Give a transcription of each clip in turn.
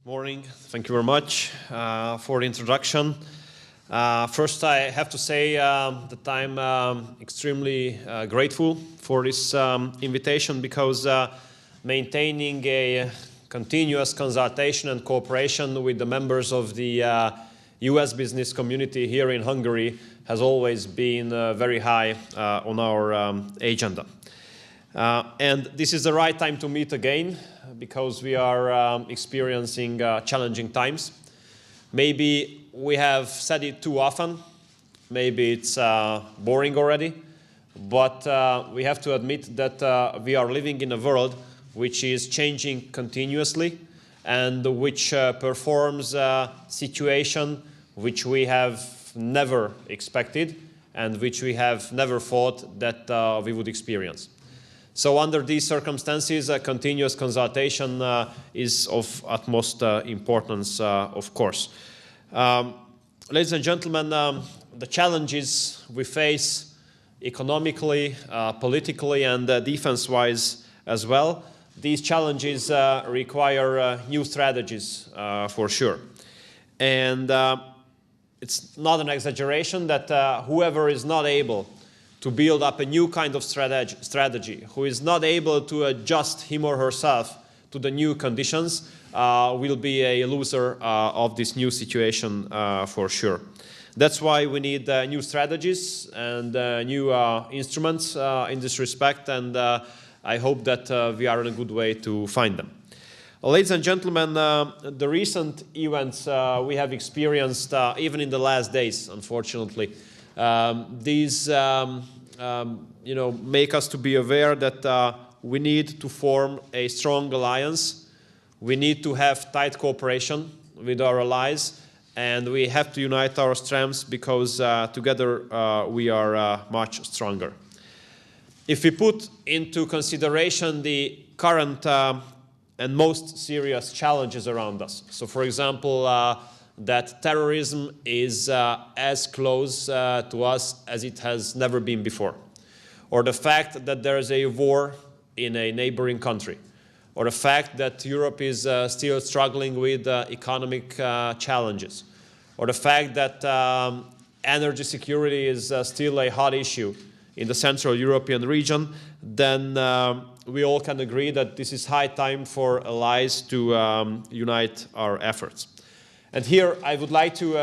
Morning. Thank you very much for the introduction. First, I have to say that I'm extremely grateful for this invitation because maintaining a continuous consultation and cooperation with the members of the US business community here in Hungary has always been very high on our agenda. And this is the right time to meet again because we are experiencing challenging times. Maybe we have said it too often, maybe it's boring already, but we have to admit that we are living in a world which is changing continuously and which performs a situation which we have never expected and which we have never thought that we would experience. So under these circumstances, continuous consultation is of utmost importance, of course. Ladies and gentlemen, the challenges we face economically, politically, and defense-wise as well, these challenges require new strategies for sure. And it's not an exaggeration that whoever is not able to build up a new kind of strategy, who is not able to adjust him or herself to the new conditions, will be a loser of this new situation for sure. That's why we need new strategies and new instruments in this respect, and I hope that we are in a good way to find them. Ladies and gentlemen, the recent events we have experienced, even in the last days, unfortunately, these make us to be aware that we need to form a strong alliance. We need to have tight cooperation with our allies, and we have to unite our strengths because together we are much stronger. If we put into consideration the current and most serious challenges around us, so for example, that terrorism is as close to us as it has never been before, or the fact that there is a war in a neighboring country, or the fact that Europe is still struggling with economic challenges, or the fact that energy security is still a hot issue in the Central European region, then we all can agree that this is high time for allies to unite our efforts. And here I would like to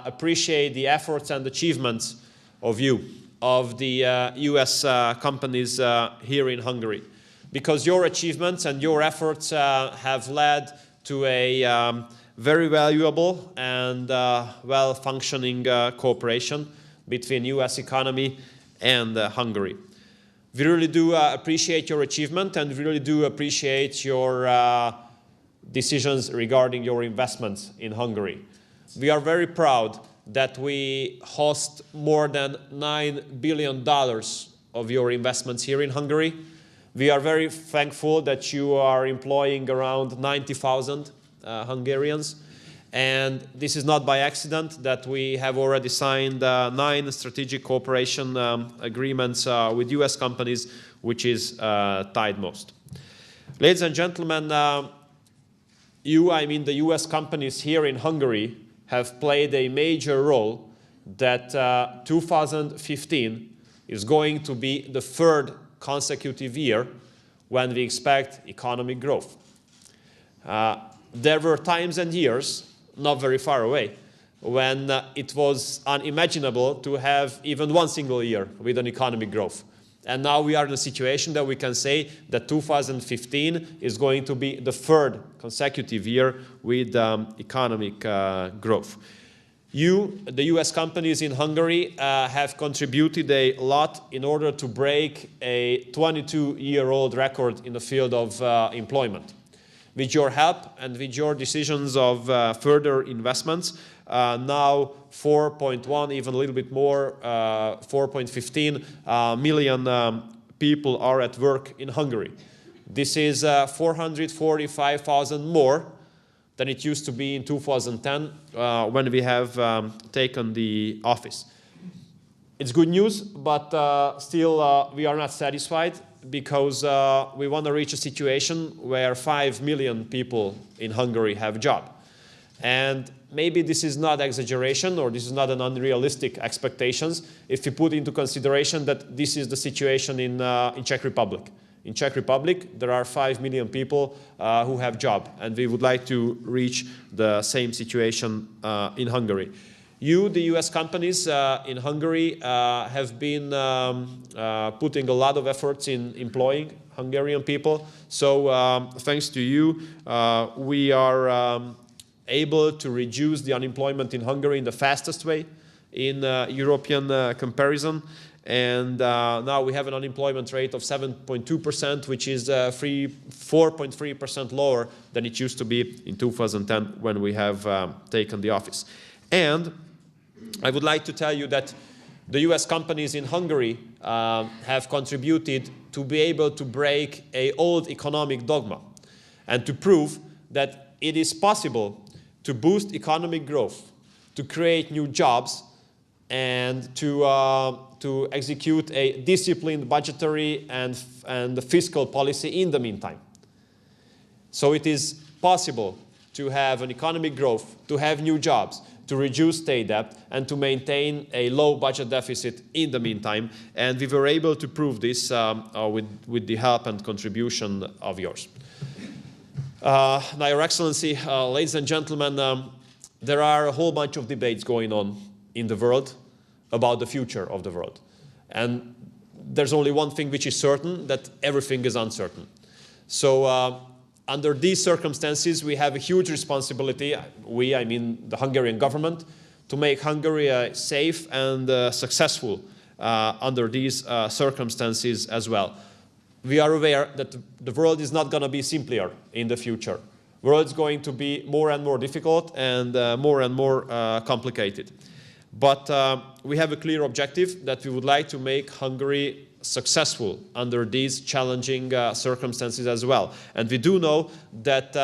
appreciate the efforts and achievements of you, of the US companies here in Hungary, because your achievements and your efforts have led to a very valuable and well-functioning cooperation between US economy and Hungary. We really do appreciate your achievement, and we really do appreciate your decisions regarding your investments in Hungary. We are very proud that we host more than $9 billion of your investments here in Hungary. We are very thankful that you are employing around 90,000 Hungarians. And this is not by accident that we have already signed 9 strategic cooperation agreements with US companies, which is tied most. Ladies and gentlemen, I mean the US companies here in Hungary have played a major role that 2015 is going to be the 3rd consecutive year when we expect economic growth. There were times and years, not very far away, when it was unimaginable to have even one single year with an economic growth. And now we are in a situation that we can say that 2015 is going to be the 3rd consecutive year with economic growth. You, the US companies in Hungary, have contributed a lot in order to break a 22-year-old record in the field of employment. With your help and with your decisions of further investments, now 4.1, even a little bit more, 4.15 million people are at work in Hungary. This is 445,000 more than it used to be in 2010 when we have taken the office. It's good news, but still we are not satisfied. because we want to reach a situation where 5 million people in Hungary have a job. And maybe this is not exaggeration, or this is not an unrealistic expectations if we put into consideration that this is the situation in Czech Republic. In Czech Republic, there are 5 million people who have job, and we would like to reach the same situation in Hungary. The US companies in Hungary have been putting a lot of efforts in employing Hungarian people. So thanks to you, we are able to reduce the unemployment in Hungary in the fastest way in European comparison. And now we have an unemployment rate of 7.2%, which is 4.3% lower than it used to be in 2010 when we have taken the office. And I would like to tell you that the US companies in Hungary have contributed to be able to break an old economic dogma and to prove that it is possible to boost economic growth, to create new jobs, and to execute a disciplined budgetary and fiscal policy in the meantime. So it is possible to have an economic growth, to have new jobs, to reduce state debt, and to maintain a low budget deficit in the meantime. And we were able to prove this with the help and contribution of yours. Now, Your Excellency, ladies and gentlemen, there are a whole bunch of debates going on in the world about the future of the world. And there's only one thing which is certain, that everything is uncertain. So under these circumstances, we have a huge responsibility, I mean the Hungarian government, to make Hungary safe and successful under these circumstances as well. We are aware that the world is not going to be simpler in the future. The world is going to be more and more difficult and more complicated. But we have a clear objective that we would like to make Hungary successful under these challenging circumstances as well. And we do know that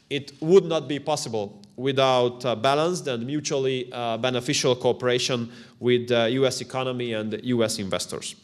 it would not be possible without balanced and mutually beneficial cooperation with the US economy and US investors.